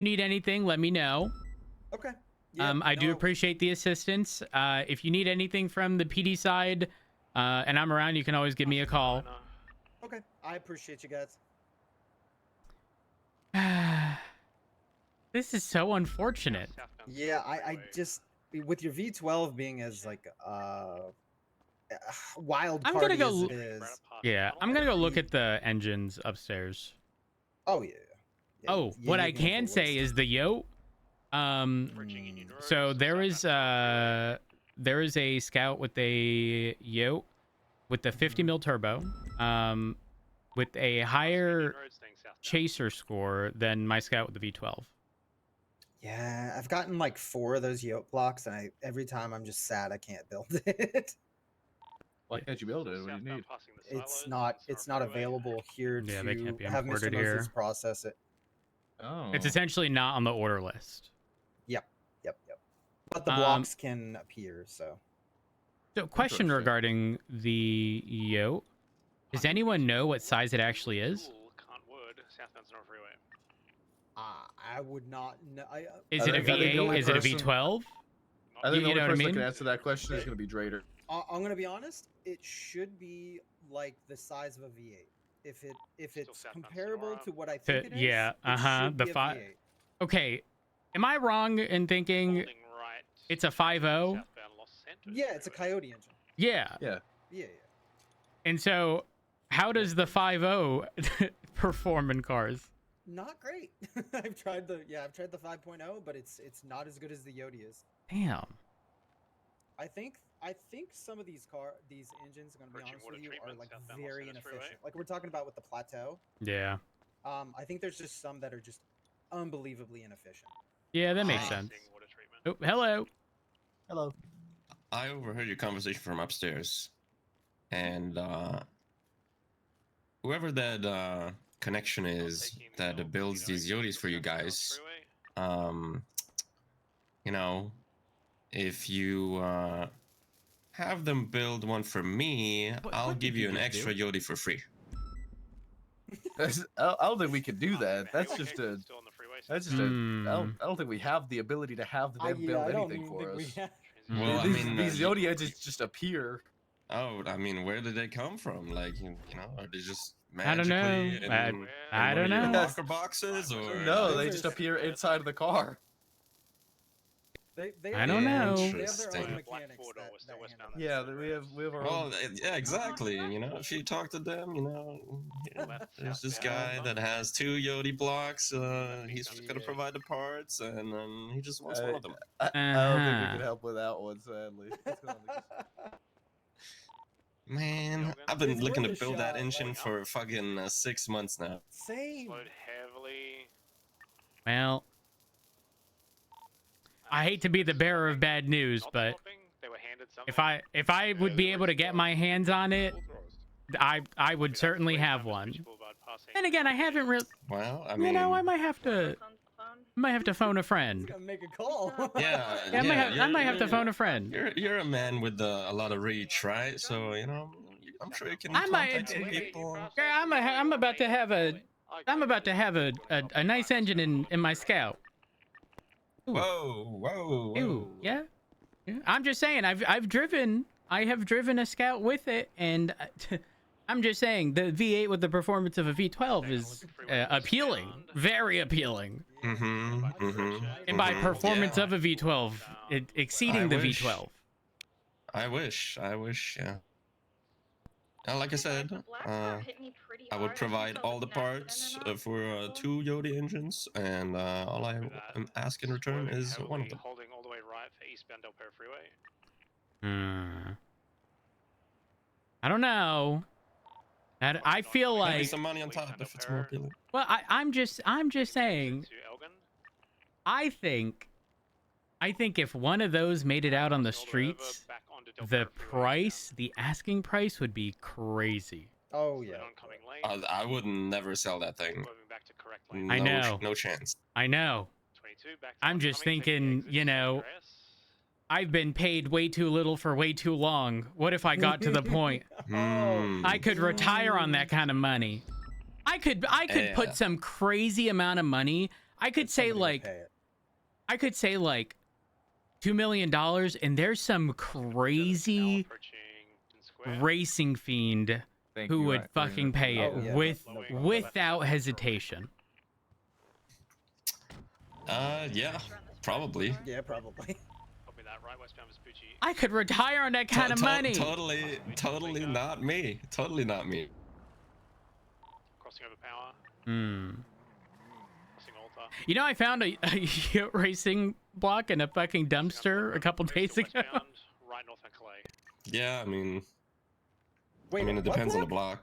need anything, let me know. Okay. Yeah, I do appreciate the assistance. If you need anything from the PD side, and I'm around, you can always give me a call. Okay, I appreciate you guys. This is so unfortunate. Yeah, I just with your V12 being as like wild I'm gonna party go. as it is. Yeah, I'm gonna go look at the engines upstairs. Oh yeah. Oh, Yeah, what you I can have can a say list. is the yoke. So there is a scout with a yoke with the 50 mil turbo, with a higher chaser score than my scout with the V12. Yeah, I've gotten like 4 of those yoke blocks, and every time I'm just sad I can't build it. Why can't you build it? What do you need? It's not available here Yeah, they can't to be have Mr. imported Moses here. process it. Oh. It's essentially not on the order list. Yep. But the blocks can appear, so. So, question regarding the yoke. Does anyone know what size it actually is? I would not know. Is it a V8? Is it a V12? I think the only know what I person that mean? can answer that question is going to be Drader. I'm gonna be honest. It should be like the size of a V8. If it's comparable to what I think it is, Yeah. The The 5. V8. Okay. Am I wrong in thinking it's a 5.0? Yeah, it's a Coyote engine. Yeah. Yeah. And so, how does the 5.0 perform in cars? Not great. I've tried the 5.0, but it's not as good as the Yodi is. Damn. I think some of these engines, I'm gonna be honest with you, are like very inefficient. Like we're talking about with the Plateau. Yeah. I think there's just some that are just unbelievably inefficient. Yeah, that makes sense. Oh, hello. Hello. I overheard your conversation from upstairs, and whoever that connection is that builds these Yodis for you guys, you know, if you have them build one for me, I'll give you an extra Yodi for free. I don't think we can do that. That's just a. That's just a. I don't think we have the ability to have them build anything for us. Well, these Yodi edges just appear. Oh, I mean, where did they come from? Like, you know, are they just I don't know. magically I don't know. locker boxes, or no, they just appear inside of the car. I don't know. They have their own mechanics. Yeah, we have our own. Yeah, exactly. You know, if you talk to them, you know, there's this guy that has 2 Yodi blocks. He's gonna provide the parts, and he just wants one of them. I don't think we can help with that one, sadly. Man, I've been looking to build that engine for fucking 6 months now. Same. Well, I hate to be the bearer of bad news, but if I would be able to get my hands on it, I would certainly have one. And again, I haven't really. Well, I mean, you know, I might have to phone a friend. Make a call. Yeah, I might have to phone a friend. You're a man with a lot of reach, right? So you know, I'm sure you can contact some people. I'm about to have a nice engine in my Scout. Ooh. Whoa. Ooh, yeah. I'm just saying, I have driven a Scout with it, and I'm just saying the V8 with the performance of a V12 is appealing, very appealing. And by performance of a V12, exceeding the V12. I wish, yeah. Like I said, I would provide all the parts for 2 Yodi engines, and all I ask in return is one of them. I don't know. I feel like maybe some money on top if it's more appealing. Well, I'm just saying. I think if one of those made it out on the streets, the asking price would be crazy. Oh yeah. I would never sell that thing. I know. No chance. I know. I'm just thinking, you know, I've been paid way too little for way too long. What if I got to the point I could retire on that kind of money? I could put some crazy amount of money. I could say like $2 million, and there's some crazy racing fiend who would fucking pay it without hesitation. Yeah, probably. Yeah, probably. I could retire on that kind of money. Totally not me. Totally not me. Crossing over power. Crossing altar. You know, I found a yacht racing block in a fucking dumpster a couple days ago. Westbound, right north on Calais. Yeah, I mean, Wait, it depends on the block.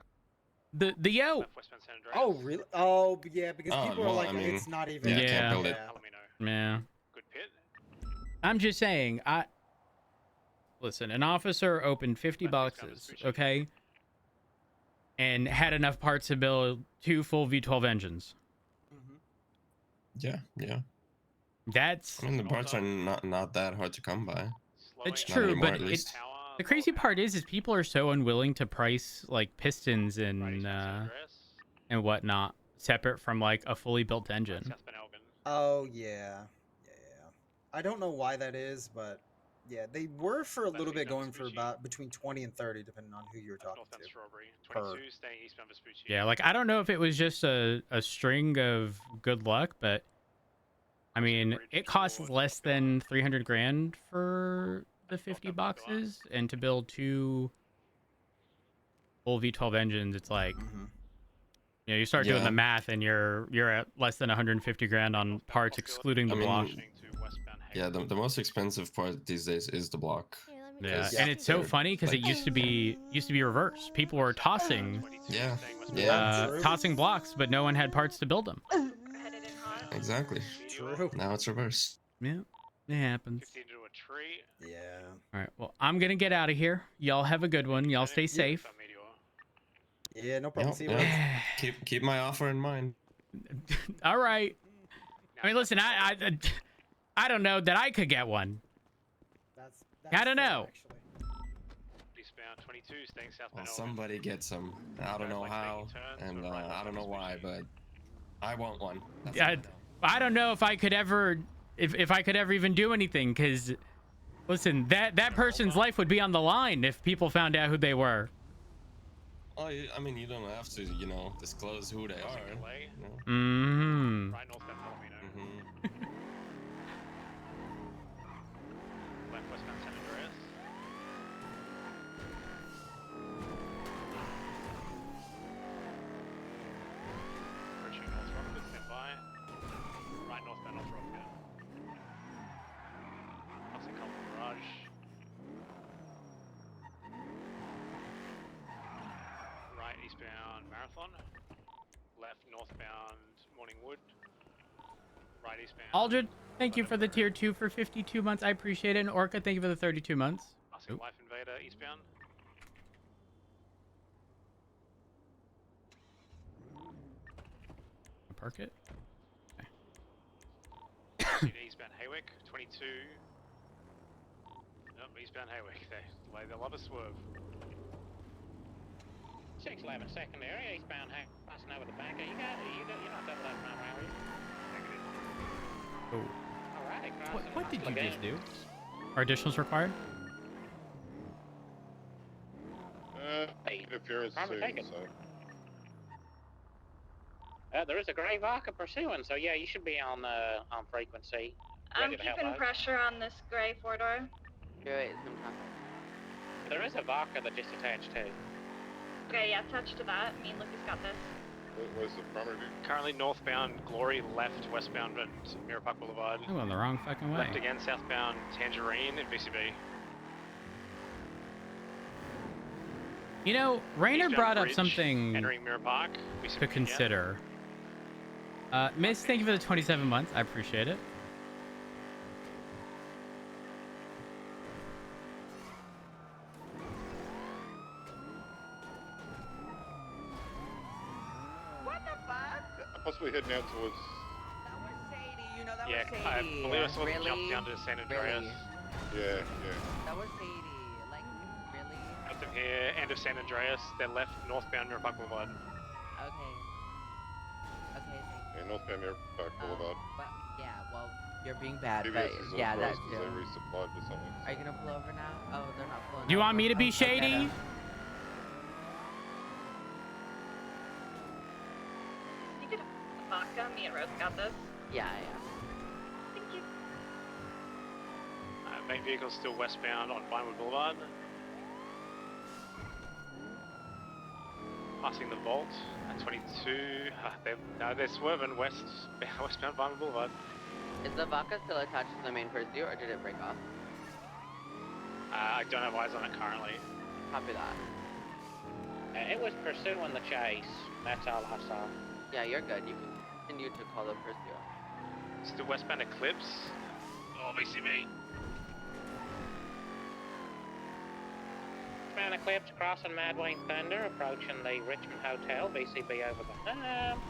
The yo. Westbound San Andreas. Oh, really? Oh, yeah, because Oh, people well, are like, I mean, it's not even. yeah, can't build it. Yeah. Good pit. I'm just saying, listen, an officer opened 50 boxes, okay? And had enough parts to build 2 full V12 engines. Yeah. That's... I mean, the parts are not that hard to come by. It's Not true, anymore, but at least. the crazy part is people are so unwilling to price, like, pistons and whatnot separate from, like, a fully built engine. Oh, yeah. I don't know why that is, but yeah, they were for a little bit going for about between 20 and 30, depending on who you were talking to. Yeah, like, I don't know if it was just a string of good luck, but I mean, it costs less than 300 grand for the 50 boxes, and to build 2 full V12 engines, it's like, you know, you start doing the math, and you're at less than 150 grand on parts, excluding the block. Yeah, the most expensive part these days is the block. Yeah, and it's so funny because it used to be reversed. People were tossing, tossing blocks, but no one had parts to build them. Exactly. True. Now it's reverse. Yeah, it happens. Yeah. All right, well, I'm gonna get out of here. Y'all have a good one. Y'all stay safe. Yeah, no problem. Yep, See you yep. later. Keep my offer in mind. All right. I mean, listen, I don't know that I could get one. That's I don't know. Eastbound 22, staying southbound. Well, somebody gets them. I don't know how, and I don't know why, but I want one. I don't know if I could ever, if I could ever even do anything, because, listen, that person's life would be on the line if people found out who they were. Oh, I mean, you don't have to, disclose who they are. Mm-hmm. Right north down Palomino. Left westbound San Andreas. Approaching North Rockford, stand by. Right northbound North Rockford. Passing Common Garage. Right eastbound Marathon. Left northbound Morningwood. Right eastbound. Aldred, thank you for the tier 2 for 52 months. I appreciate it. And Orca, thank you for the 32 months. Passing Life Invader eastbound. Park it. Eastbound Haywick, 22. Nope, eastbound Haywick. They love a swerve. 611 secondary, eastbound Haywick, passing over the banker. You're not double that primary, are you? Oh. Alright, What did you just do? Are additionals required? Interference soon, so. There is a grey Varka pursuing, so yeah, you should be on frequency. I'm keeping pressure on this grey 4-door. There is a Varka that just attached too. Okay, yeah, touch to that. Me and Lucas got this. Where's the primary? Currently northbound Glory, left westbound at Mirror Park Boulevard. I'm going the wrong fucking way. Left again southbound Tangerine at VCB. You know, Rainer Eastbound brought up Bridge, something entering Mirror Park. VCB to consider. Miss, thank you for the 27 months. I appreciate it. What the fuck? Possibly heading out towards. That was Sadie, you know that Yeah, was I Sadie. believe I saw them Really? jump down to San Andreas. Really? Yeah. That was Sadie. Like, really? Up to here, end of San Andreas. Then left northbound Mirror Park Boulevard. Okay. Okay, thank you. And Northbound Airport Boulevard. But, yeah, well, you're being bad, TBS but is yeah, that authorized too. because they resupplied or something. Are you gonna pull over now? Oh, they're not pulling over. Do you want me to be Oh, go get shady? 'em. You could vodka. Me and Rose got this. Yeah. Thank you. Main vehicle's still westbound on Vinewood Boulevard. Passing the Vault at 22. They're swerving westbound Vinewood Boulevard. Is the vodka still attached to the main pursuit, or did it break off? I don't have eyes on it currently. Copy that. It was pursuing the chase. That's all I saw. Yeah, you're good. You can continue to call the pursuit. Still westbound Eclipse. Oh, VCB. Westbound Eclipse crossing Madwayne Thunder, approaching the Richmond Hotel. VCB over the hump.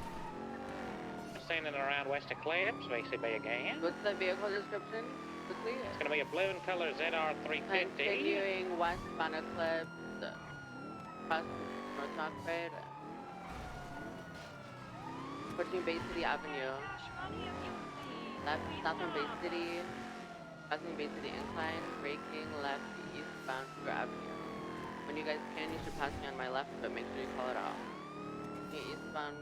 Standing around West Eclipse. VCB again. What's the vehicle description? Quickly. It's gonna be a blue and color ZR350. Continuing westbound Eclipse. Cross North Rock Road. Approaching Bay City Avenue. Left south on Bay City. Passing Bay City Incline. Braking left eastbound Sugar Avenue. When you guys can, you should pass me on my left, but make sure you call it out. Eastbound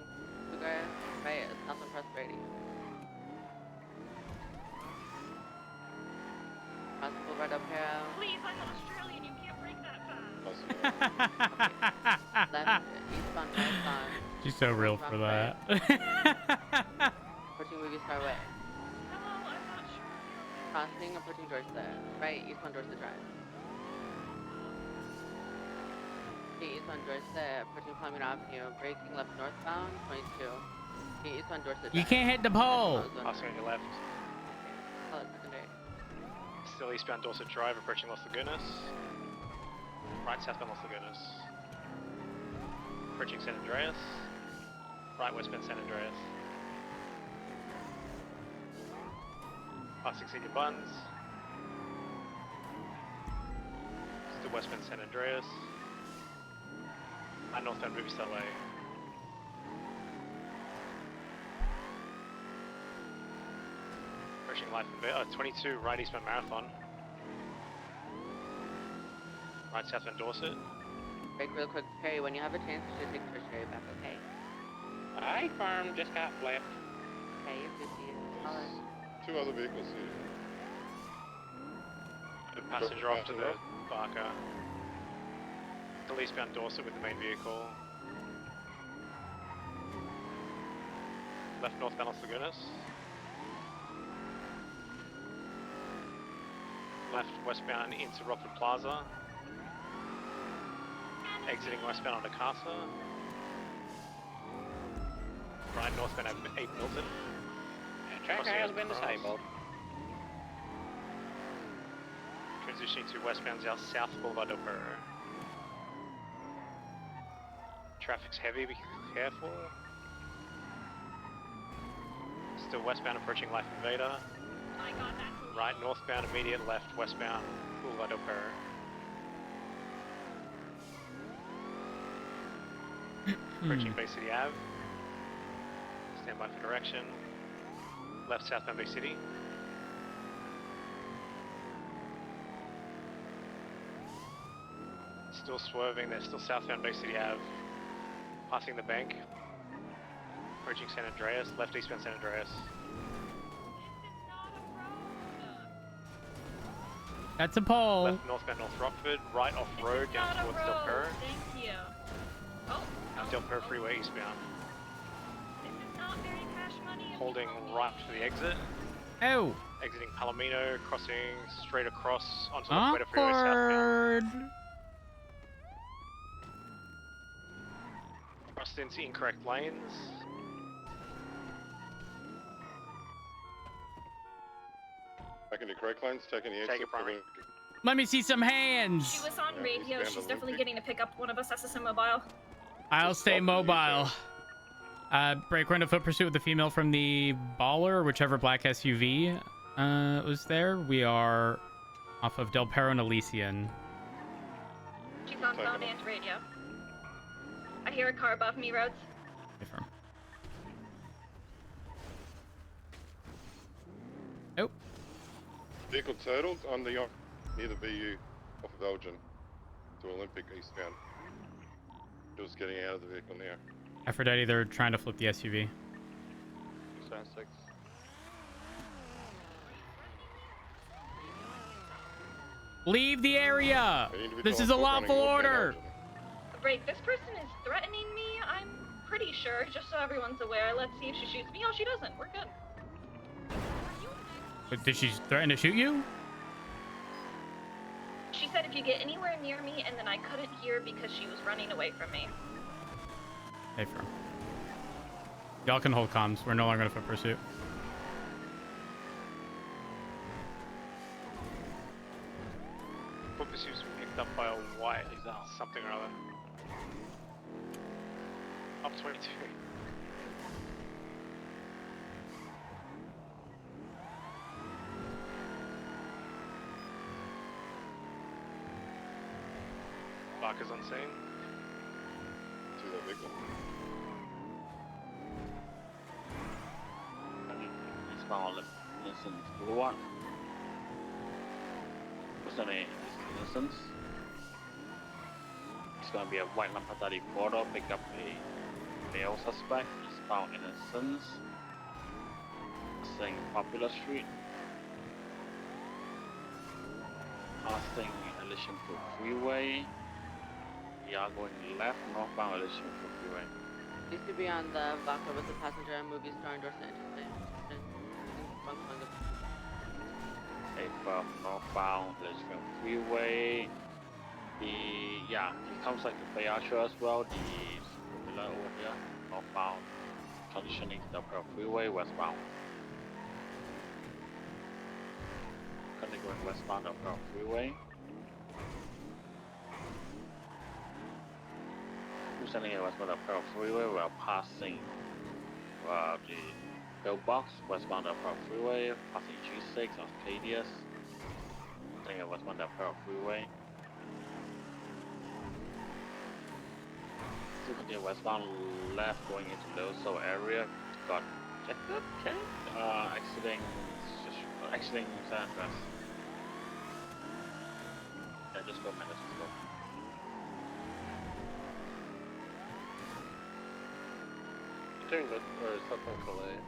Sugar, right, south on Prosperity. Cross Boulevard up here. Please, I'm Australian. You can't break that fast. Left, eastbound northbound. She's so real for that. Approaching Movie Star Way. Hello, I'm not sure. Crossing, approaching Dorset. Right, eastbound Dorset Drive. Okay, eastbound Dorset, approaching Palmyra Avenue. Braking left northbound, 22. Okay, eastbound Dorset Drive. You can't hit the pole. Passing on your left. Call it secondary. Still eastbound Dorset Drive, approaching Los Lagunas. Right southbound Los Lagunas. Approaching San Andreas. Right westbound San Andreas. Passing Senior Buns. Still westbound San Andreas. And northbound Movie Star Way. Approaching Life and 22 right eastbound Marathon. Right southbound Dorset. Break real quick, Perry. When you have a chance, you should take Tertiary back, okay? Aye, firm, just got flipped. Okay, you're 50. Call it. Two other vehicles here. The passenger off to the Barker. Still eastbound Dorset with the main vehicle. Left northbound Los Lagunas. Left westbound into Rockford Plaza. Exiting westbound onto Casa. Right northbound 8 Milton. Tracker has been disabled. Transitioning to westbound South Boulevard del Perro. Traffic's heavy, be careful. Still westbound approaching Life Invader. I got that. Right northbound immediate left westbound Boulevard del Perro. Approaching Bay City Ave. Stand by for direction. Left southbound Bay City. Still swerving, they're still southbound Bay City Ave. Passing the bank. Approaching San Andreas, left eastbound San Andreas. That's a pole. Left northbound North Rockford, right off road down Not a towards Del road. Perro. Thank you. Oh. Del Perro Freeway eastbound. This is not very cash money. Holding right to the exit. Oh. Exiting Palomino, crossing straight across onto the Equator Freeway southbound. Awkward. Crossed into incorrect lanes. Back into correct lanes, taking the exit. Take it, primary. Let me see some hands. She was on Yeah, radio. he's She's vandal definitely looping. getting to pick up one of us SSM mobile. I'll Just stay stop the mobile. detail. Break run to foot pursuit with the female from the Baller, whichever black SUV was there. We are off of Del Perro and Elysian. She's on phone and radio. I hear a car above me, Rhodes. Confirm. Nope. Vehicle totaled on the near the VU off of Elgin to Olympic eastbound. Just getting out of the vehicle now. Aphrodite, they're trying to flip the SUV. 696. Leave the area! This is a lawful order! Break, this person is threatening me, I'm pretty sure, just so everyone's aware. Let's see if she shoots me. Oh, she doesn't. We're good. But did she threaten to shoot you? She said if you get anywhere near me, and then I couldn't hear because she was running away from me. Hey, firm. Y'all can hold comms. We're no longer in a foot pursuit. Foot pursuit's picked up by a white something or other. Up 22. Barker's on scene. To that vehicle. Eastbound Innocence Boulevard. What's the name? Innocence. It's gonna be a white Lamborghini photo. Pick up a male suspect. Eastbound Innocence. Passing Popular Street. Passing Elishonville Freeway. We are going left, northbound Elishonville Freeway. Used to be on the Vodka with the passenger movie star endorsed interesting. Okay, from northbound Elishonville Freeway. It comes like the Bayasha as well. The pillar over here, northbound, transitioning to the Pearl Freeway, westbound. Currently going westbound of Pearl Freeway. Sending it westbound of Pearl Freeway, we are passing the pillbox westbound of Pearl Freeway, passing G6 Arcadius. Sending it westbound of Pearl Freeway. Still continue westbound left going into Loso area. Got Jacob, okay. Exiting San Andreas. Yeah, just go, man, let's just go. Doing good, or southbound Calais.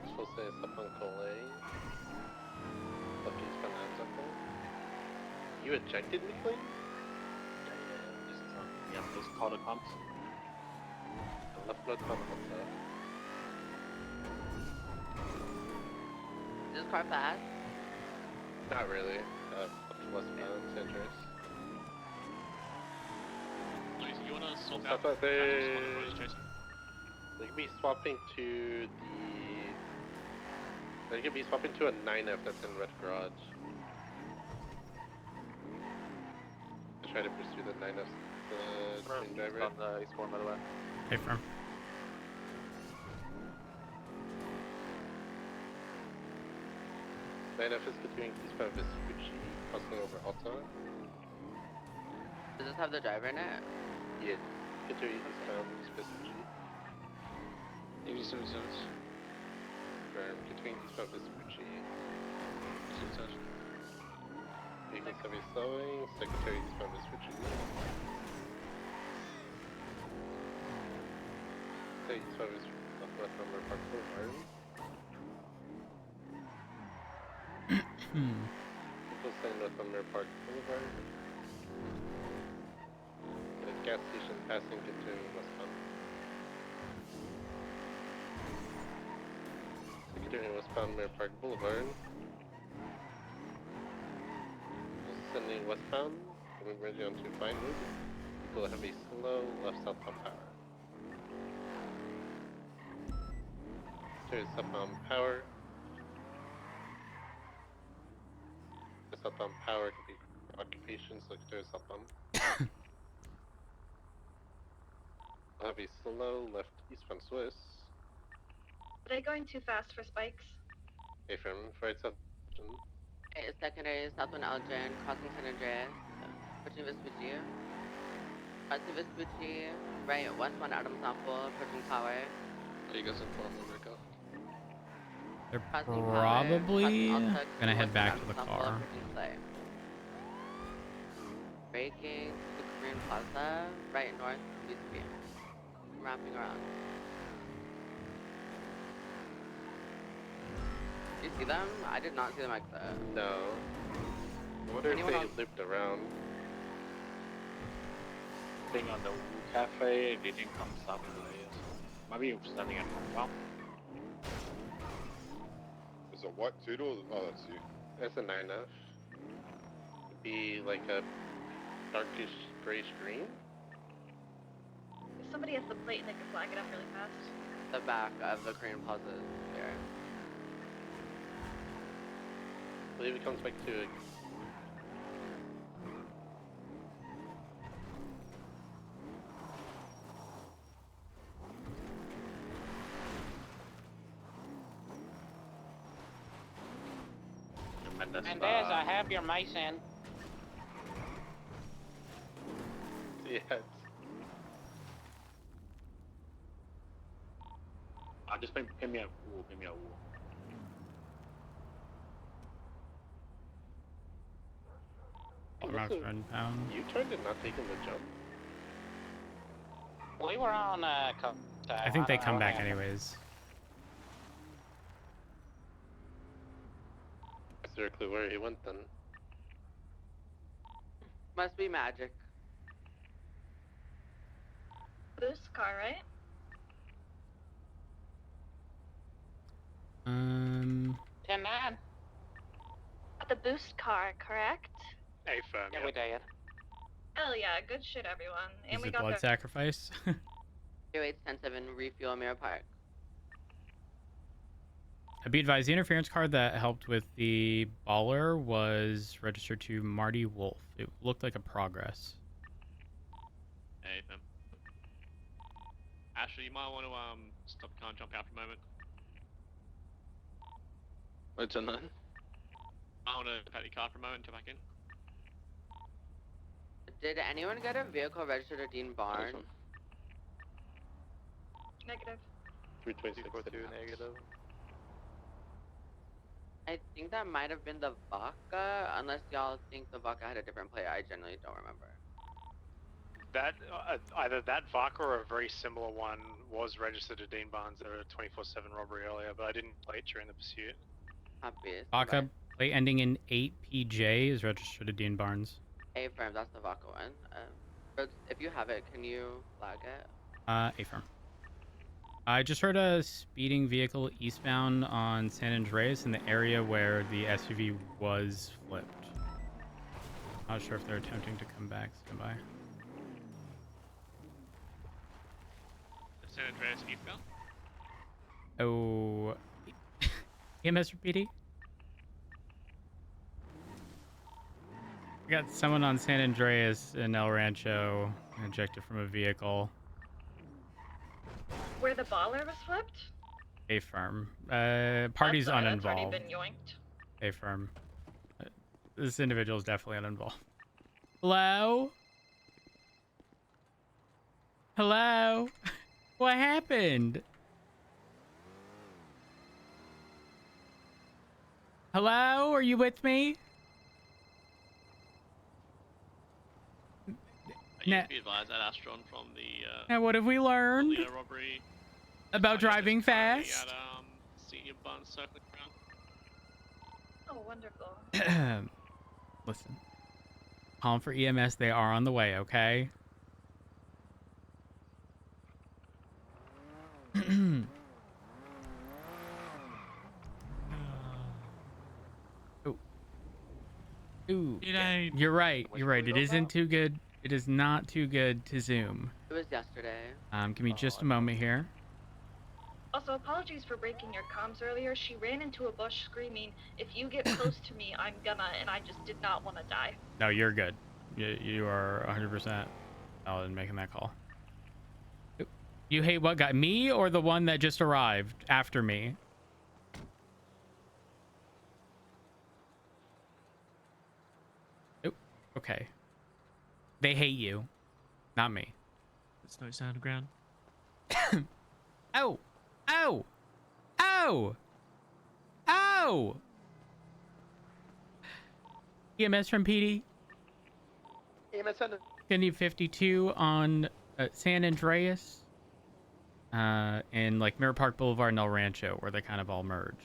Supposed to say southbound Calais. Left eastbound Anzac. You ejected me, Clean? Yeah, just call the comps. Left northbound Honda. Is this car fast? Not really. Up to westbound San Andreas. You wanna swap Stuff out? like they could be swapping to they could be swapping to a 9F that's in red garage. Try to pursue the 9F, the train driver. On the east one, by the way. Hey, firm. F is continuing eastbound Vespucci, crossing over Alta. Does this have the driver in it? Yeah, continuing eastbound Vespucci. 87 cents. Confirm, continuing eastbound Vespucci. Vehicles heavy slowing, secretary eastbound Vespucci. Say eastbound Vespucci, northwest number Park Boulevard. People saying north on Mirror Park Boulevard. The gas station passing continuing westbound. Continuing westbound Mirror Park Boulevard. Sending westbound, coming ready onto Vinewood. People heavy slow, left southbound power. There's southbound power. Southbound power could be occupation, so there's southbound. Heavy slow, left eastbound Swiss. Are they going too fast for spikes? A from right south. Okay, secondary southbound Elgin, crossing San Andreas, approaching Vespucci. Crossing Vespucci, right westbound Adams Apple, approaching Power. Are you guys informed, Rico? They're Crossing power, probably crossing Alta gonna head towards back to the South car. Boulevard, Clay. Braking to Korean Plaza, right north, UCB. Wrapping around. You see them? I did not see them exit. No. I wonder Anyone if else? they looped around. Thing on the Wu Cafe, they didn't come south of maybe you're standing at well. Is it white turtle? Oh, that's you. That's a 9F. It'd be like a darkish grayish green. If somebody has the plate and they can flag it up really fast. The back of the Korean Plaza is there. I believe it comes back to Mendez, I have your mice in. yes. Just pin me at Wu, pin me at Wu. Routes run pound. You turned it, not taking the jump. We were on I think they come back anyways. Is there a clue where he went then? Must be magic. Boost car, right? 10-9. The boost car, correct? A firm, Yeah, we did. Hell yeah, good shit, everyone. And Is we it got blood the sacrifice? 0810-7, refuel Mirror Park. Be advised, the interference card that helped with the baller was registered to Marty Wolf. It looked like a progress. Hey, fam. Ashley, you might want to stop the car and jump out for a moment. What's on that? I want to pat your car for a moment and come back in. Did anyone get a vehicle registered to Dean Barnes? negative. 326 negative. I think that might have been the Vodka, unless y'all think the Vodka had a different plate. I generally don't remember. That either that Vodka or a very similar one was registered to Dean Barnes. There were a 24/7 robbery earlier, but I didn't play it during the pursuit. Copies. Vodka plate ending in 8PJ is registered to Dean Barnes. A-firm, that's the Vodka one. Brooks, if you have it, can you flag it? A-firm. I just heard a speeding vehicle eastbound on San Andreas in the area where the SUV was flipped. Not sure if they're attempting to come back. Stand by. San Andreas eastbound? Oh, EMS or PD? We got someone on San Andreas in El Rancho ejected from a vehicle. Where the baller was flipped? A firm. Party's That's already uninvolved. been yoinked. A firm. This individual is definitely uninvolved. Hello? Hello? What happened? Hello? Are you with me? You be advised that Astron from the Now what have we learned robbery about driving fast? at Senior Bun circling around. Oh, wonderful. Listen. Calm for EMS. They are on the way, okay? Ooh. Ooh. You're right. You're right. It isn't too good. It is not too good to zoom. It was yesterday. Give me just a moment here. Also, apologies for breaking your comms earlier. She ran into a bush screaming, "If you get close to me, I'm gonna," and I just did not want to die. No, you're good. You are 100% valid in making that call. You hate what guy? Me or the one that just arrived after me? Oh, okay. They hate you, not me. There's no sound ground. Oh! Oh! Oh! Yo! EMS from PD. EMS under. Kennedy 52 on San Andreas. And like Mirror Park Boulevard and El Rancho, where they kind of all merge.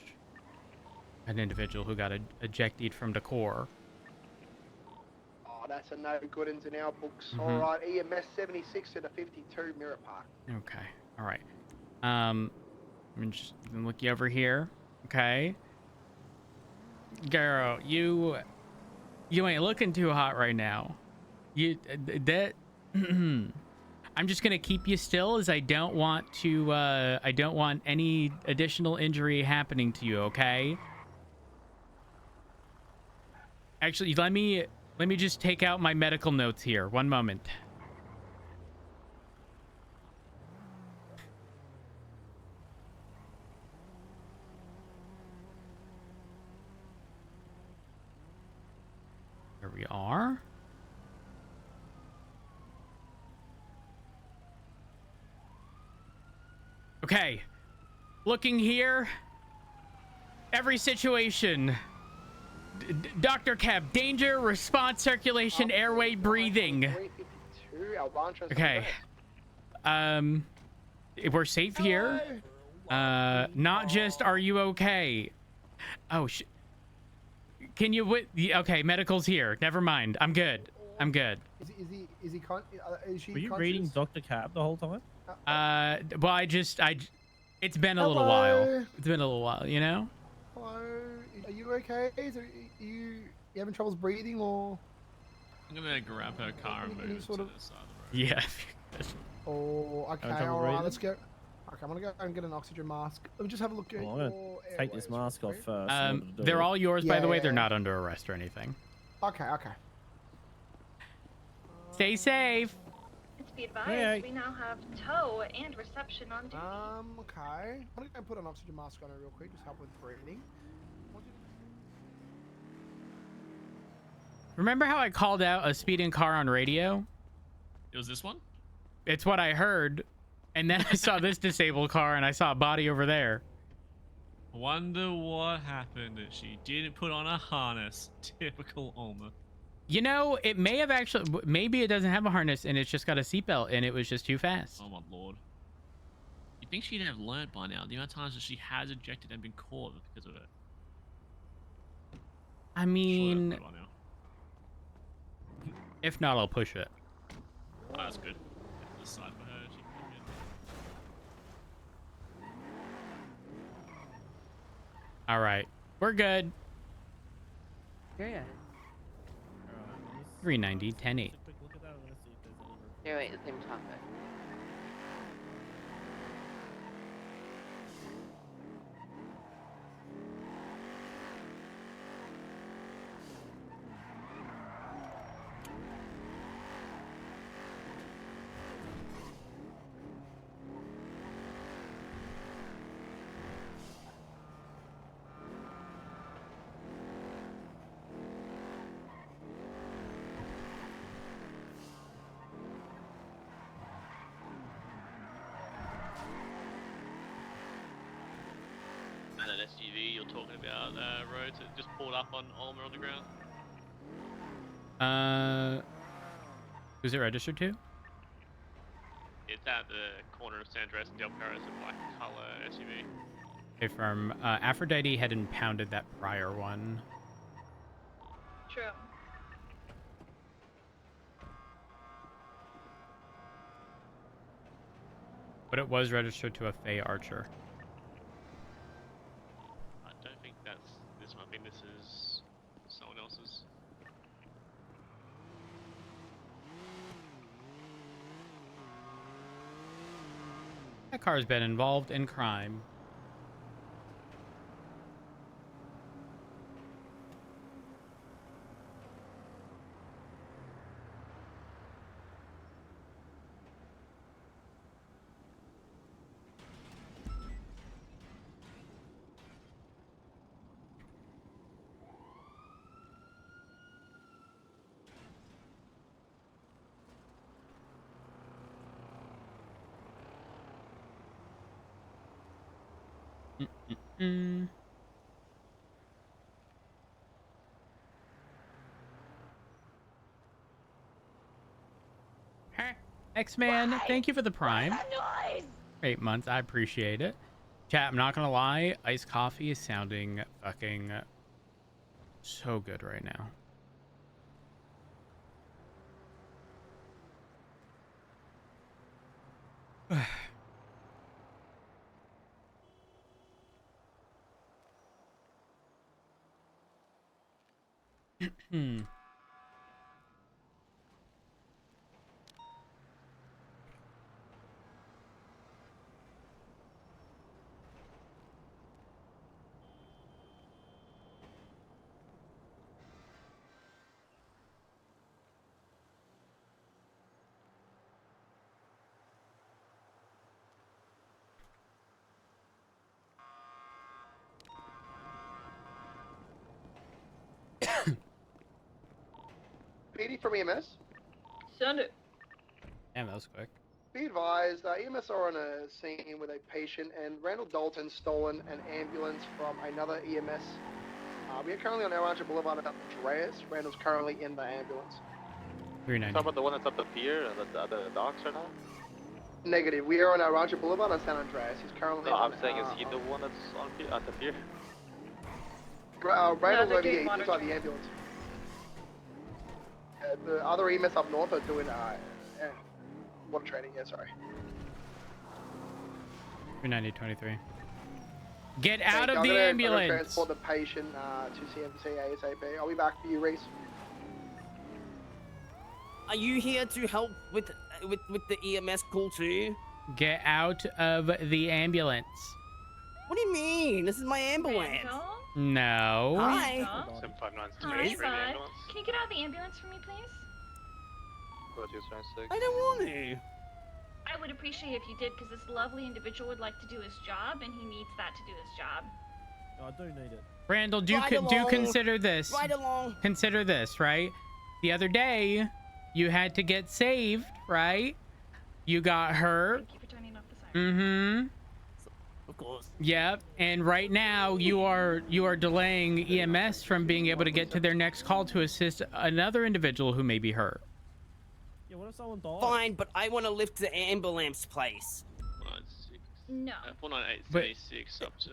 An individual who got ejected from the core. Oh, that's a no good into our books. Mhm. All right, EMS 76 to the 52 Mirror Park. Okay. All right. Let me just look you over here. Okay. Girl, you ain't looking too hot right now. I'm just gonna keep you still, as I don't want any additional injury happening to you. Okay. Actually, let me just take out my medical notes here. One moment. Here we are. Okay. Looking here. Every situation. Dr. Cab, danger, response, circulation, airway, breathing. 352, Albantra. Okay. We're safe here. Not just, are you okay? Oh, can you okay, medical's here. Never mind. I'm good. I'm good. Is she Were you reading Dr. Cab the whole time? Well, it's been a little while. It's been a little while, you know? Hello, are you okay? You having troubles breathing, or? I'm gonna grab her car and move Any it sort to of- the side of the road. Yeah. Oh, okay, trouble alright, breathing? let's go. Okay, I'm gonna go and get an oxygen mask. Let me just have a look at Well, I'm gonna your take this airways mask real off quick. first. in order to do They're it. all yours, by the way. They're Yeah. not under arrest or anything. Okay, okay. Stay safe. Let's be advised, Hey. we now have tow and reception on duty. Okay. I'm gonna go and put an oxygen mask on her real quick, just help with breathing. Remember how I called out a speeding car on radio? It was this one? It's what I heard. And then I saw this disabled car and I saw a body over there. Wonder what happened that she didn't put on a harness. Typical Alma. You know, it may have actually, maybe it doesn't have a harness and it's just got a seatbelt and it was just too fast. Oh my lord. You'd think she'd have learned by now the amount of times that she has ejected and been caught because of it. I Surely mean, that's good by now. if not, I'll push it. Oh, that's good. This side for her. She can come in. All right. We're good. Yeah. 390, 1080. Quick look at that. I'm gonna see if there's any. Here, wait, same topic. And an SUV you're talking about, roads that just pulled up on Alma on the ground. Who's it registered to? It's at the corner of San Andreas and Del Perro. It's a black color SUV. Okay, from Aphrodite had impounded that prior one. True. But it was registered to a Faye Archer. I don't think that's this one. I think this is someone else's. That car's been involved in crime. X-Man, thank you for the Prime. 8 months, I appreciate it. Chat, I'm not gonna lie, iced coffee is sounding fucking so good right now. Hmm. PD from EMS. Send it. Damn, that was quick. Be advised, EMS are on a scene with a patient, and Randall Dalton stolen an ambulance from another EMS. We are currently on Aranja Boulevard at Andreas. Randall's currently in the ambulance. 390. Talk about the one that's at the pier and the docks right now? Negative. We are on Aranja Boulevard at San Andreas. He's currently No, on, I'm saying, is he the one that's at the pier? Randall's they're over doing here. He's inside monitoring. the ambulance. The other EMS up north are doing water training. Yeah, sorry. 390-23. Get out Thank of you. the I'm gonna ambulance. transport the patient to CMC ASAP. I'll be back for you, Reese. Are you here to help with the EMS call too? Get out of the ambulance. What do you mean? This is my ambulance. Randall? No. Hi. 759's Hi, Dimitri in the bud. ambulance. Can you get out of the ambulance for me, please? I don't want to. I would appreciate if you did, because this lovely individual would like to do his job, and he needs that to do his job. No, I do need it. Randall, do Right along. consider this. Right along. Consider this, right? The other day, you had to get saved, right? You got hurt. Thank you for turning off the siren. Mm-hmm. Of course. Yep. And right now, you are delaying EMS from being able to get to their next call to assist another individual who may be hurt. Yeah, what if someone dies? Fine, but I want to lift the ambulance place. No. 498 up to.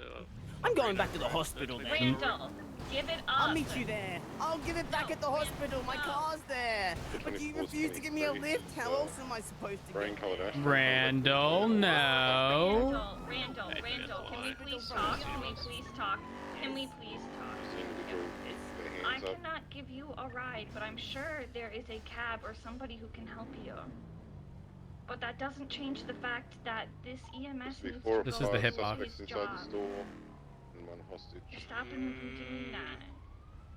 I'm going back to the hospital then. Randall, give it up. I'll meet you there. I'll give it back at the hospital. My car's there. But you refuse to give me a lift. How else am I supposed to get there? Randall, no. Randall, can we please talk? Can we please talk? Can we please talk? I cannot give you a ride, but I'm sure there is a cab or somebody who can help you. But that doesn't change the fact that this EMS needs to This go is the do hip box. his Inside job. the store and one hostage. You're stopping him from doing that.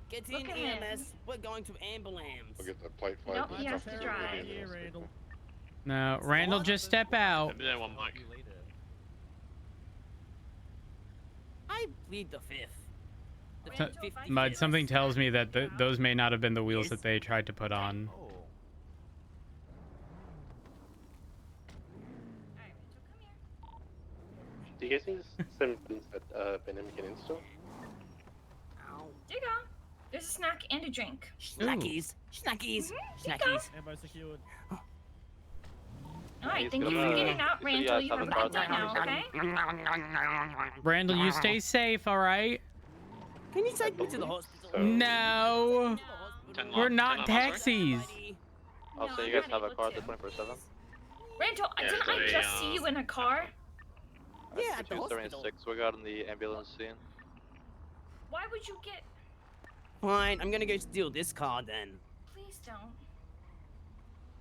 Get Look in, at him. EMS. We're going to ambulance. I'll get the plate flag. Nope, he has to stuff drive. in the hospital. No, Randall, just step out. There one, Mike. I plead the fifth. The So- fifth- Mud, something tells me that those may not have been the wheels that they tried to put on. Do you guys need symptoms at Ben McKinnon's store? There you go. There's a snack and a drink. Snackies. Snackies. There you go. Snackies. Ambo secured. Alright, thank you for getting out, Randall. You have a good night now, okay? Randall, you stay safe, all right? Can you take me to the hospital? No. We're not taxis. Oh, so you guys have a car at the 24/7? Randall, didn't I just see you in a car? Yeah, at the hospital. 276, we got in the ambulance scene. Why would you get... Fine, I'm gonna go steal this car then. Please don't.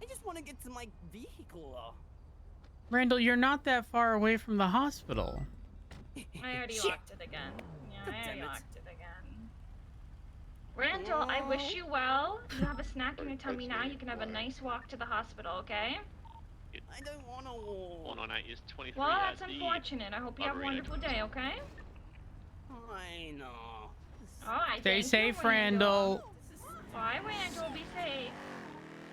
I just want to get to my vehicle. Randall, you're not that far away from the hospital. I already Shit. locked it again. Yeah, God I damn already it. locked it again. Randall, I wish you well. You have a snack in your tummy now. You can have a nice walk to the hospital, okay? I don't want to walk. 498 is 23. Well, that's at the unfortunate. I hope you have a Arena. wonderful day, okay? I know. Alright, Stay thank safe, you, Randall. Bye, Randall. Be safe.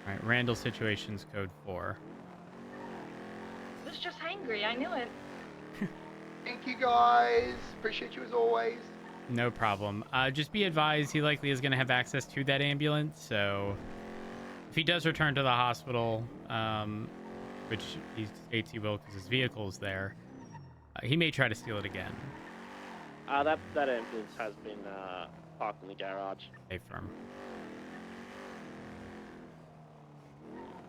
All right, Randall situations code 4. I was just hangry. I knew it. Thank you guys. Appreciate you as always. No problem. Just be advised, he likely is going to have access to that ambulance, so if he does return to the hospital, which he states he will because his vehicle's there, he may try to steal it again. That ambulance has been parked in the garage. Stay firm.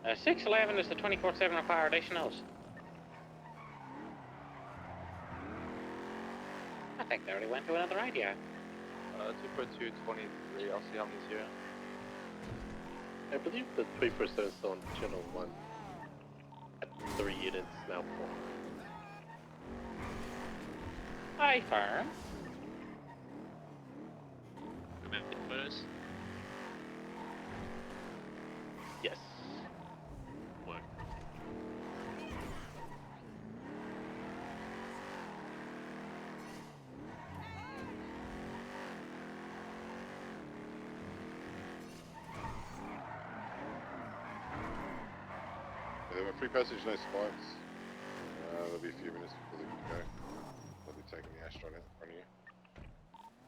611 is the 24/7 required additionals. I think they already went to another radio. 24223, I'll see how many's here. I believe the 3% is still on channel 1. At 3 units, now 4. Hi, firm. Photos? Yes. Work. There were free passage, no spikes. There'll be a few minutes before they can go. They'll be taking the astronaut in front of you.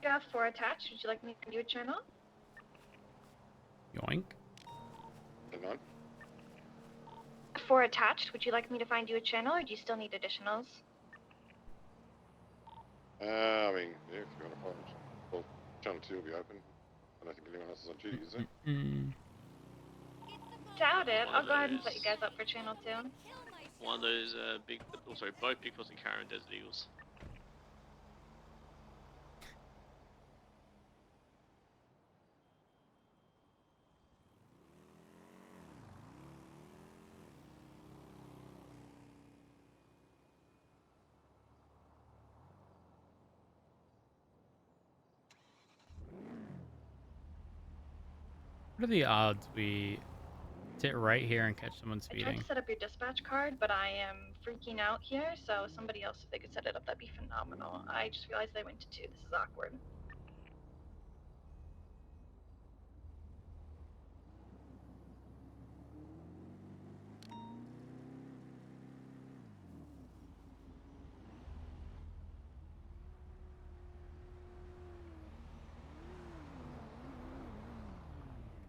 Yeah, 4 attached. Would you like me to do a channel? Yoink. The 9? 4 attached. Would you like me to find you a channel, or do you still need additionals? I mean, yeah, if you want to find it. Well, channel 2 will be open. I don't think anyone else is on duty, is there? Doubt it. I'll go ahead and set you guys up for channel 2. One of those big, oh sorry, both Big Boss and Karen Desert Eagles. What are the odds we sit right here and catch someone I tried speeding? to set up your dispatch card, but I am freaking out here, so somebody else, if they could set it up, that'd be phenomenal. I just realized I went to 2. This is awkward.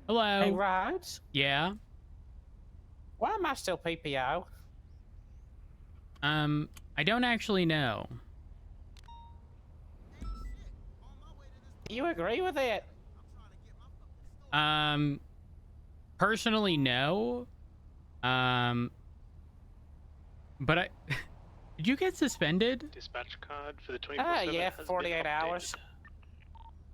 Hello. Hey, Rhodes. Yeah. Why am I still PPO? I don't actually know. You agree with it? Personally, no. But I did you get suspended? Dispatch card for the 24/7 yeah, has for been 48 hours.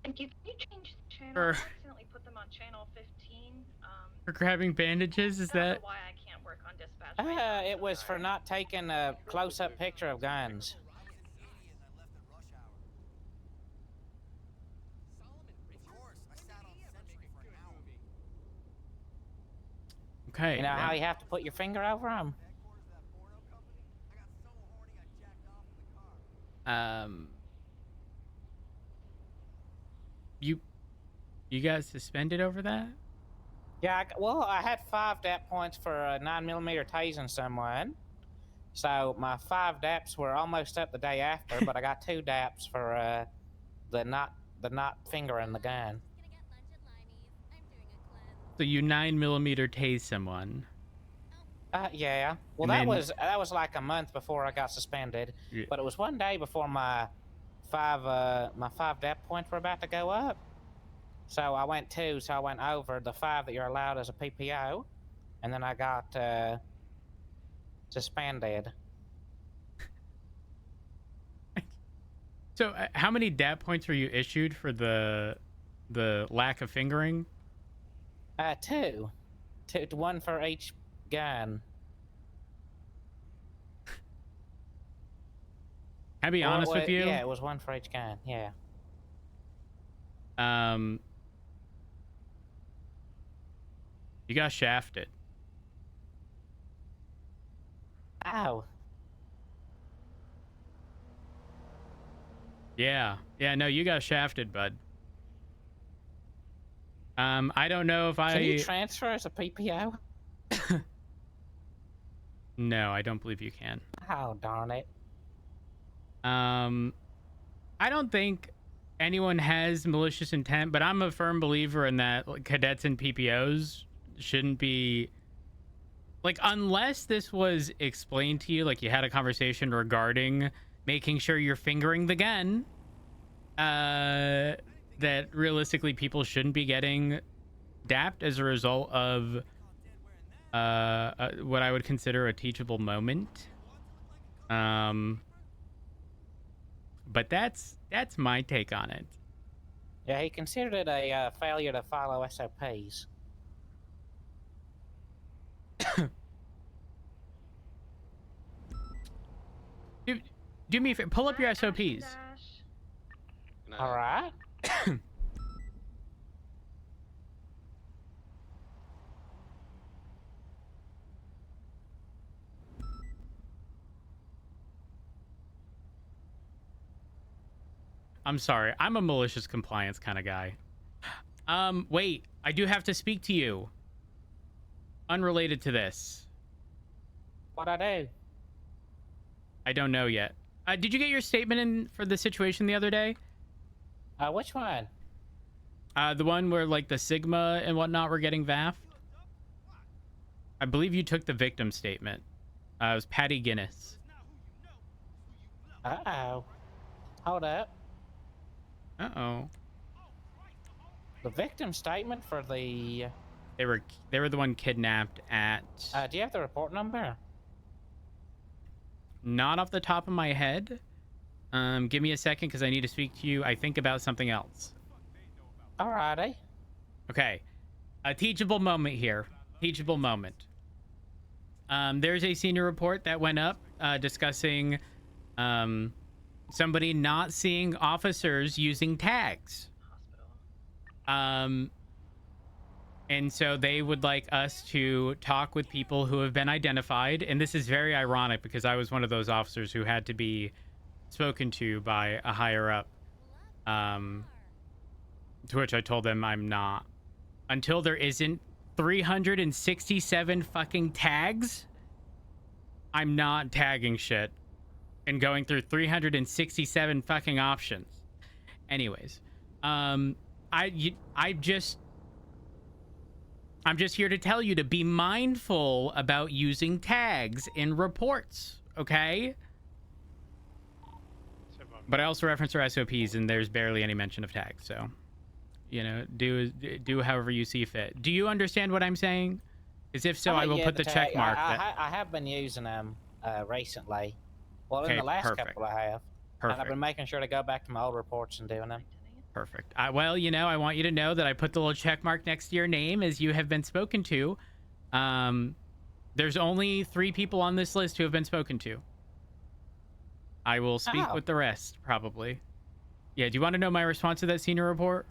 Thank you. Can you change the channel? For- I accidentally put them on channel 15. For grabbing bandages? Is I don't that? know why I can't work on dispatch right now. It was for not taking a close-up picture of guns. Okay. You know how you have to put your finger over them? You got suspended over that? Yeah, well, I had 5 DAP points for a 9mm tasing someone. So my 5 DAPs were almost up the day after, but I got 2 DAPs for the not fingering the gun. So you 9mm tase someone. Yeah. Well, And that was like a month before I got suspended, Yeah. but it was one day before my 5 DAP points were about to go up. So I went over the 5 that you're allowed as a PPO, and then I got suspended. So how many DAP points were you issued for the lack of fingering? 2. 1 for each gun. Can I be honest with you? Yeah, it was 1 for each gun. Yeah. You got shafted. Ow. Yeah. Yeah, no, you got shafted, bud. I don't know if Can you transfer as a PPO? No, I don't believe you can. Oh, darn it. I don't think anyone has malicious intent, but I'm a firm believer in that cadets and PPOs shouldn't be Like, unless this was explained to you, like you had a conversation regarding making sure you're fingering the gun, that realistically people shouldn't be getting dapped as a result of what I would consider a teachable moment. But that's my take on it. Yeah, he considered it a failure to follow SOPs. Do me a favor, pull up your SOPs. All right. I'm sorry. I'm a malicious compliance kind of guy. Wait. I do have to speak to you. Unrelated to this. What'd I do? I don't know yet. Did you get your statement in for the situation the other day? Which one? The one where, like, the Sigma and whatnot were getting VAF'd? I believe you took the victim statement. It was Patty Guinness. Uh-oh. Hold up. Uh-oh. The victim statement for the... They were the one kidnapped at... do you have the report number? Not off the top of my head. Give me a second because I need to speak to you, I think, about something else. Alrighty. Okay. A teachable moment here. Teachable moment. There's a senior report that went up discussing somebody not seeing officers using tags. And so they would like us to talk with people who have been identified. And this is very ironic because I was one of those officers who had to be spoken to by a higher up. To which I told them I'm not. Until there isn't 367 fucking tags, I'm not tagging shit and going through 367 fucking options. Anyways, I'm just here to tell you to be mindful about using tags in reports, okay? But I also reference our SOPs, and there's barely any mention of tags, so, you know, do however you see fit. Do you understand what I'm saying? Because if so, I will put the check mark. I have been using them recently. Well, in the last couple I have. Perfect. And I've been making sure to go back to my old reports and doing them. Perfect. Well, you know, I want you to know that I put the little check mark next to your name as you have been spoken to. There's only 3 people on this list who have been spoken to. I will speak with the rest, probably. Yeah, do you want to know my response to that senior report?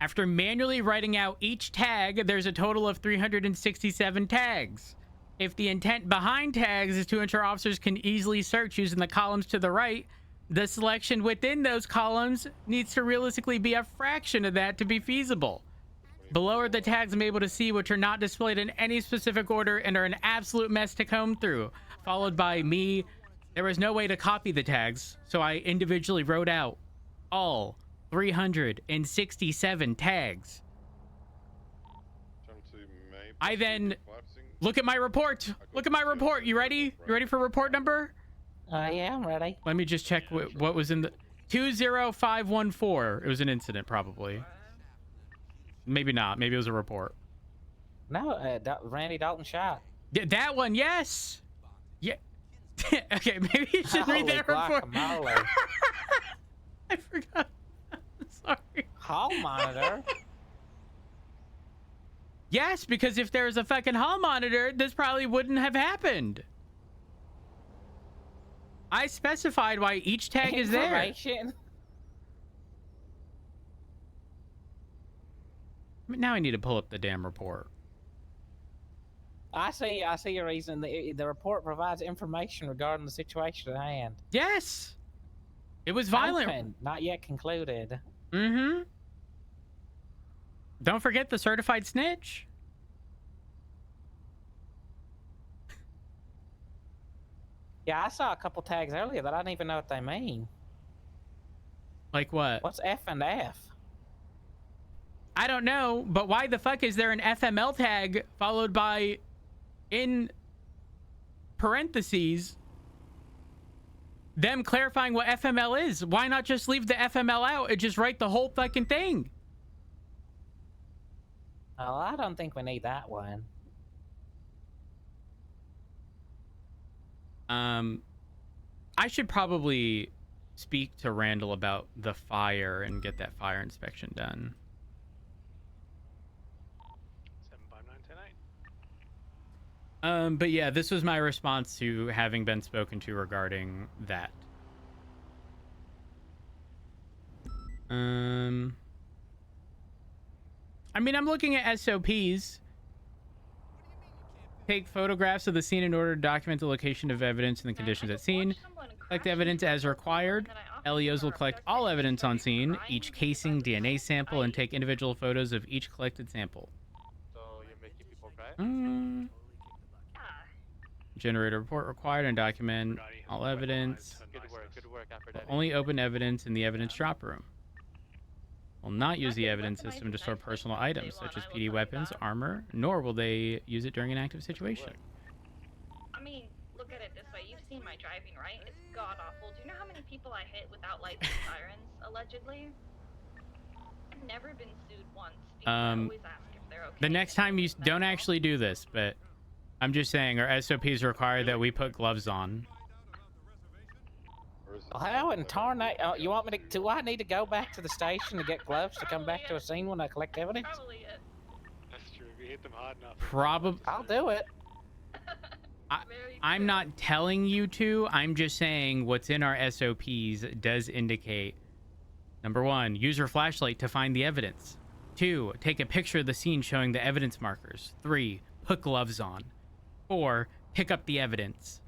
After manually writing out each tag, there's a total of 367 tags. If the intent behind tags is to ensure officers can easily search using the columns to the right, the selection within those columns needs to realistically be a fraction of that to be feasible. Below are the tags I'm able to see, which are not displayed in any specific order and are an absolute mess to comb through. Followed by me. There was no way to copy the tags, so I individually wrote out all 367 tags. I then look at my report. Look at my report. You ready? You ready for report number? Yeah, I'm ready. Let me just check what was in the 20514. It was an incident, probably. Maybe not. Maybe it was a report. No, Randy Dalton shot. That one, yes. Yeah. Okay, maybe you should read that report. I forgot. Sorry. Hall monitor. Yes, because if there was a fucking hall monitor, this probably wouldn't have happened. I specified why each tag is there. Now I need to pull up the damn report. I see your reason. The report provides information regarding the situation at hand. Yes. It was violent. Open, not yet concluded. Mm-hmm. Don't forget the certified snitch. Yeah, I saw a couple tags earlier that I don't even know what they mean. Like what? What's F and F? I don't know, but why the fuck is there an FML tag followed by, in parentheses, them clarifying what FML is? Why not just leave the FML out and just write the whole fucking thing? Oh, I don't think we need that one. I should probably speak to Randall about the fire and get that fire inspection done. 75910. But yeah, this was my response to having been spoken to regarding that. I mean, I'm looking at SOPs. Take photographs of the scene in order to document the location of evidence and the conditions at scene. Collect evidence as required. LEOs will collect all evidence on scene, each casing, DNA sample, and take individual photos of each collected sample. So you're making people cry? Generate a report required and document all evidence. Good work, Aphrodite. Only open evidence in the evidence drop room. Will not use the evidence system to store personal items such as PD weapons, armor, nor will they use it during an active situation. I mean, look at it this way. You've seen my driving, right? It's god awful. Do you know how many people I hit without lights and sirens, allegedly? I've never been sued once because I always ask if they're okay. The next time you don't actually do this, but I'm just saying our SOPs require that we put gloves on. How in tarnate? You want me to? Do I need to go back to the station to get gloves to come back to a scene when I collect evidence? Probably it. That's true. If you hit them hard enough. Probably. I'll do it. I'm not telling you to. I'm just saying what's in our SOPs does indicate, number 1, use your flashlight to find the evidence. 2, take a picture of the scene showing the evidence markers. 3, put gloves on. 4, pick up the evidence.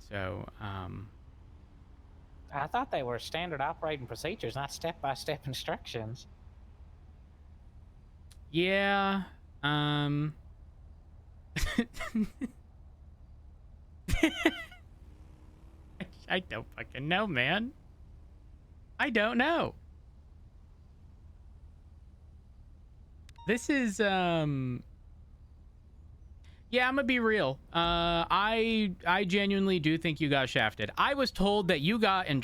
So, I thought they were standard operating procedures, not step-by-step instructions. Yeah, I don't fucking know, man. I don't know. This is, yeah, I'm gonna be real. I genuinely do think you got shafted. I was told that you got in,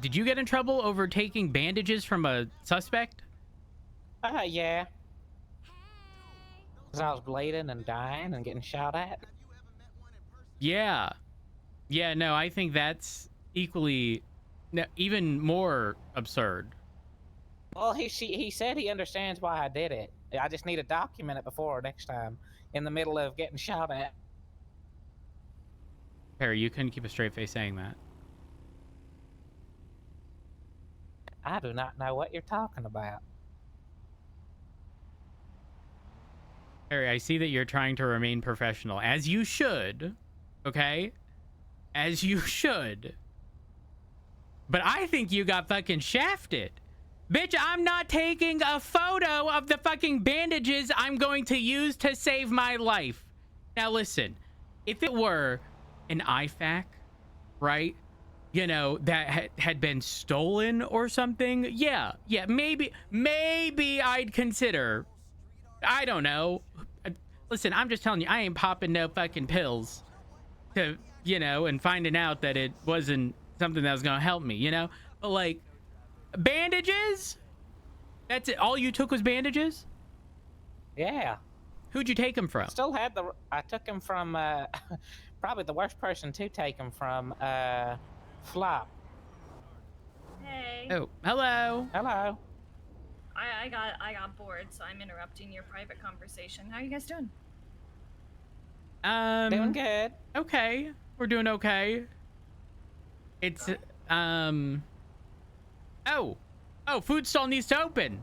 did you get in trouble over taking bandages from a suspect? Yeah. Because I was bleeding and dying and getting shot at. Yeah. Yeah, no, I think that's equally, no, even more absurd. Well, he said he understands why I did it. I just need to document it before next time in the middle of getting shot at. Harry, you couldn't keep a straight face saying that. I do not know what you're talking about. Harry, I see that you're trying to remain professional, as you should, okay? As you should. But I think you got fucking shafted. Bitch, I'm not taking a photo of the fucking bandages I'm going to use to save my life. Now listen, if it were an IFAC, right? You know, that had been stolen or something, yeah, maybe I'd consider. I don't know. Listen, I'm just telling you, I ain't popping no fucking pills to, you know, and finding out that it wasn't something that was gonna help me, you know? But like, bandages? That's it? All you took was bandages? Yeah. Who'd you take them from? I took them from, probably the worst person to take them from, Flop. Hey. Oh, hello. Hello. I got bored, so I'm interrupting your private conversation. How are you guys doing? Doing good. Okay. We're doing okay. It's, Oh, food stall needs to open.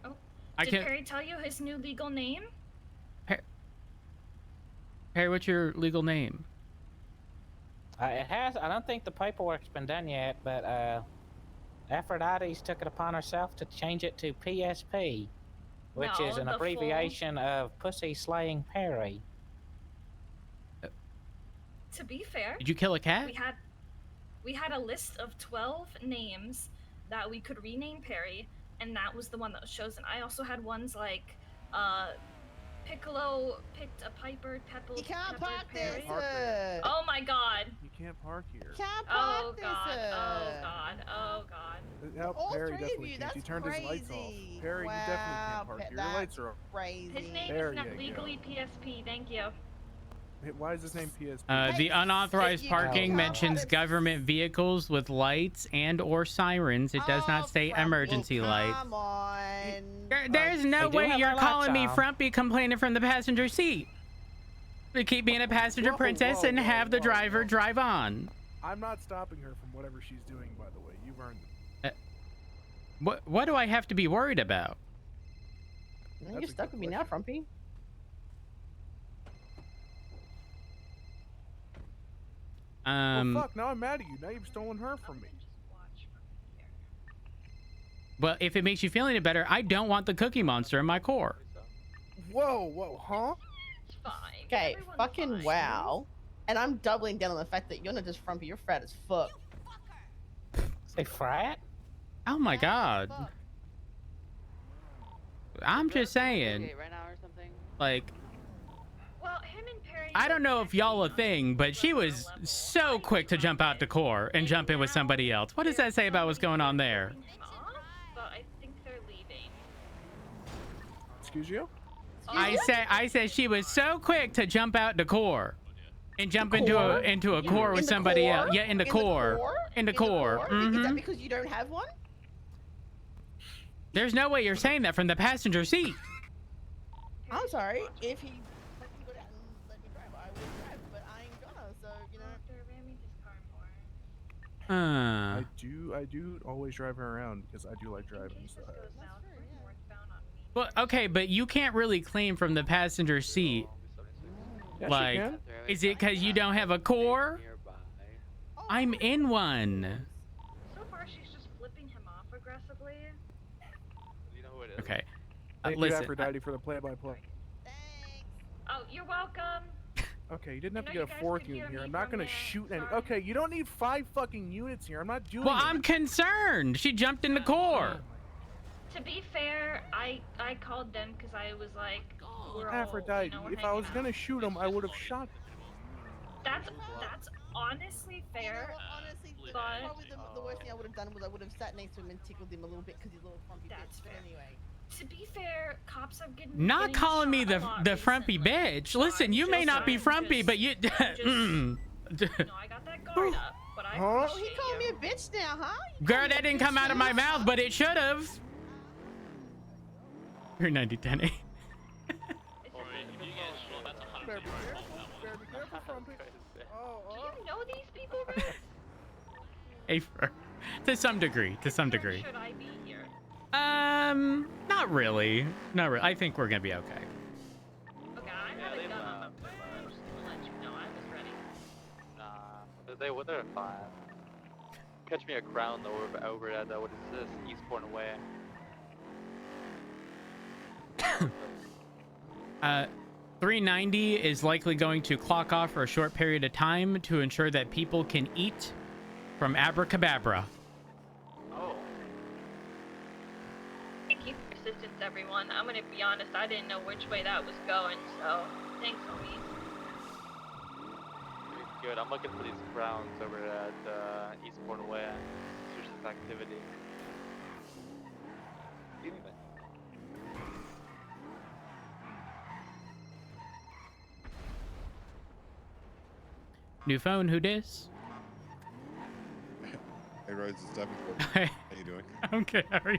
Oh, I did can't... Perry tell you his new legal name? Harry, what's your legal name? It has. I don't think the paperwork's been done yet, but Aphrodite's took it upon herself to change it to PSP, which is an abbreviation of Pussy Slaying Perry. To be fair, Did you kill a cat? we had. We had a list of 12 names that we could rename Perry, and that was the one that was chosen. I also had ones like, Piccolo picked a Piper, You can't park Perry. this. Oh my god. You can't park here. Can't park Oh this. god. Oh god. Oh god. Help, All Perry three of definitely you, can't. that's He turned his lights off. crazy. Perry, you definitely can't park here. Your lights are off. Crazy. His name There is not you legally PSP. Thank you. Hey, why is his name PSP? The unauthorized parking mentions government vehicles with lights and/or sirens. It does not say emergency lights. Come on. There's no way you're calling me frumpy complaining from the passenger seat. To keep being a passenger princess and have the driver drive on. I'm not stopping her from whatever she's doing, by the way. You've earned it. What do I have to be worried about? You're stuck with me now, Frumpy. Oh fuck, now I'm mad at you. Now you've stolen her from me. Well, if it makes you feel any better, I don't want the Cookie Monster in my core. Whoa, huh? Okay, fucking wow. And I'm doubling down on the fact that you're not just frumpy, you're fat as fuck. Say frat? Oh my god. I'm just saying. Right now or something? Like, Well, him and Perry. I don't know if y'all a thing, but she was so quick to jump out the core and jump in with somebody else. What does that say about what's going on there? But I think they're leaving. Excuse you? I said she was so quick to jump out the core and jump into a core with somebody else. Yeah, in the core. In the core. Is that because you don't have one? There's no way you're saying that from the passenger seat. I'm sorry. If he let me go down and let me drive, I would drive, but I ain't gonna, so you know. I do always drive her around because I do like driving. So. Well, okay, but you can't really claim from the passenger seat. Yes, Like, you can. is it because you don't have a core? I'm in one. So far, she's just flipping him off aggressively. You know who it is? Okay. Thank you, Listen. Aphrodite, for the play-by-play. Oh, you're welcome. Okay, you didn't have to You know get a you guys fourth could hear unit here. me I'm not from gonna there. shoot any. Okay, you don't need 5 fucking units here. I'm not doing Well, it. I'm concerned. She jumped in the core. To be fair, I called them because I was like, we're all, Aphrodite, you know, we're if I was hanging out. gonna shoot him, I would have shot him. That's honestly fair. Honestly, but probably the worst thing I would have done was I would have sat next to him and tickled him a little bit because he's a little frumpy bitch. But anyway. To be fair, cops have Not calling me the frumpy bitch. Listen, you may not be frumpy, but you. No, I got that guard up, but I Oh, appreciate he called me a bitch now, huh? Girl, that didn't come out of my mouth, but it should have. You're 90-10. Do you know these people, Red? To some degree. To some degree. Should I be here? Not really. Not really. I think we're gonna be okay. Okay, I had a gun on my phone. Just to let you know, I was ready. Nah, they're fine. Catch me a crown though over at what is this? Eastbourne Way. 390 is likely going to clock off for a short period of time to ensure that people can eat from Abracababra. Oh. Thank you for your assistance, everyone. I'm gonna be honest, I didn't know which way that was going, so thanks, homie. Good. I'm looking for these crowns over at Eastbourne Way. Suspicious activity. New phone, who dis? Hey Rhodes, it's Davenport. How you doing? I'm good, how are you?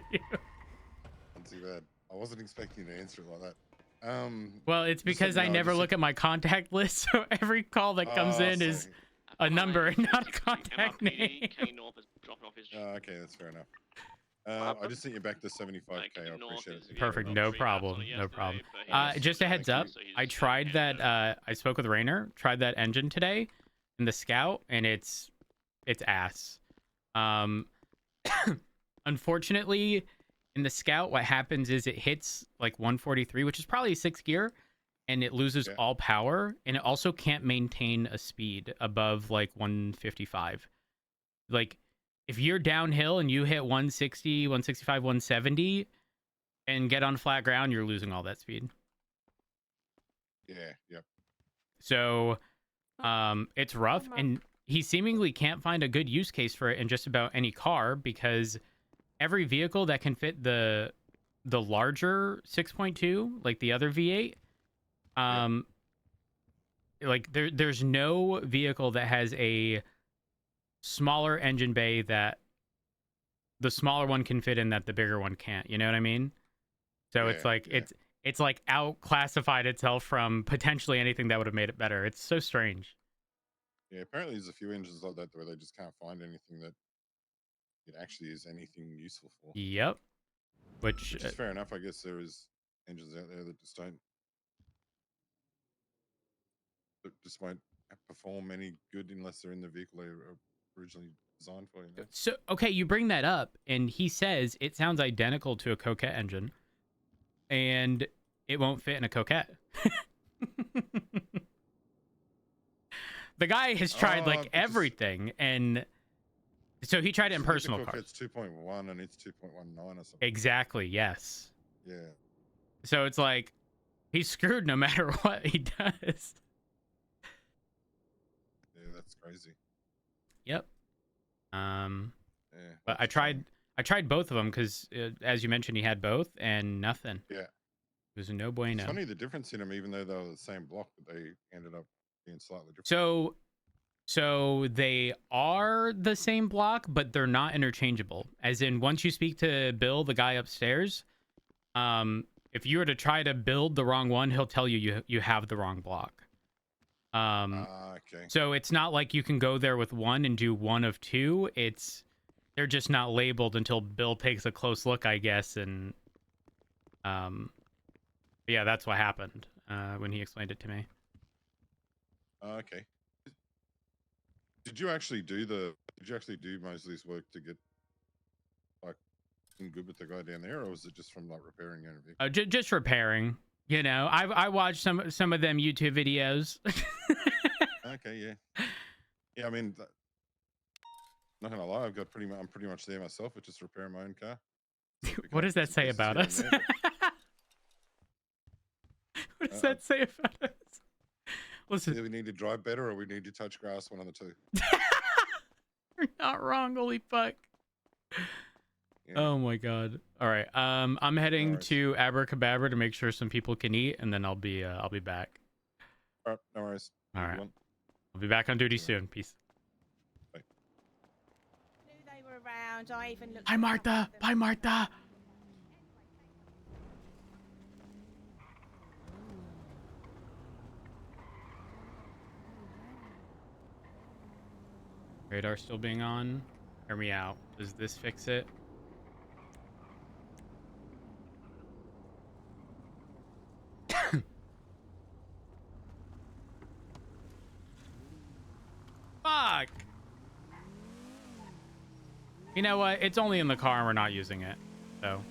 Not too bad. I wasn't expecting you to answer it like that. Well, it's because I never look at my contact list, so every call that comes in is a number and not a contact name. Okay, that's fair enough. I just sent you back the 75k. I appreciate it. Perfect, no problem, no problem. Just a heads up, I tried that. I spoke with Rainer, tried that engine today in the Scout, and it's ass. Unfortunately, in the Scout, what happens is it hits like 143, which is probably 6th gear, and it loses all power, and it also can't maintain a speed above like 155. like if you're downhill and you hit 160, 165, 170 and get on flat ground, you're losing all that speed. Yeah, yep. So it's rough, and he seemingly can't find a good use case for it in just about any car, because every vehicle that can fit the larger 6.2, like the other V8, like there's no vehicle that has a smaller engine bay that the smaller one can fit in that the bigger one can't. You know what I mean? So it's like it's like out-classified itself from potentially anything that would have made it better. It's so strange. Yeah, apparently there's a few engines like that where they just can't find anything that it actually is anything useful for. Yep. Which is fair enough. I guess there is engines out there that just won't perform any good unless they're in the vehicle they were originally designed for. You know? So okay, you bring that up, and he says it sounds identical to a Coquette engine, and it won't fit in a Coquette. The guy has tried like everything, and so he tried it in personal cars. It's 2.1 and it's 2.19 or something. Exactly. Yes. Yeah. So it's like he's screwed no matter what he does. Yeah, that's crazy. Yep. Yeah, but I tried both of them because, as you mentioned, he had both and nothing. Yeah. It was a no bueno. It's funny the difference in them, even though they were the same block, but they ended up being slightly different. So they are the same block, but they're not interchangeable. As in, once you speak to Bill, the guy upstairs, if you were to try to build the wrong one, he'll tell you have the wrong block. Okay. So it's not like you can go there with one and do one of two. They're just not labeled until Bill takes a close look, I guess, and yeah, that's what happened when he explained it to me. Okay. Did you actually do most of this work to get like in good with the guy down there, or was it just from like repairing your vehicle? Just repairing. You know, I watched some of them YouTube videos. Okay, yeah. Yeah, I mean, not gonna lie, I'm pretty much there myself with just repairing my own car. What does that say about us? What does that say about us? Listen, either we need to drive better or we need to touch grass, one of the two. You're not wrong, holy fuck. Yeah. Oh my god. All right. I'm heading to Abracadabra to make sure some people can eat, and then I'll be back. All right, no worries. All right. I'll be back on duty soon. Peace. Knew they were around. I even looked. Bye, Martha. Bye, Martha. Radar still being on. Hear me out. Does this fix it? Fuck! You know what? It's only in the car and we're not using it. So.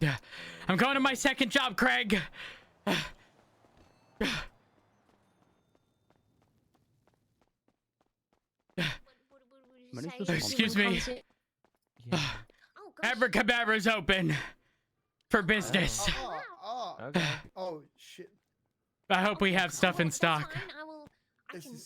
Yeah, I'm going to my second job, Craig. Excuse me. Abracadabra's open for business. Oh shit. I hope we have stuff in stock. I can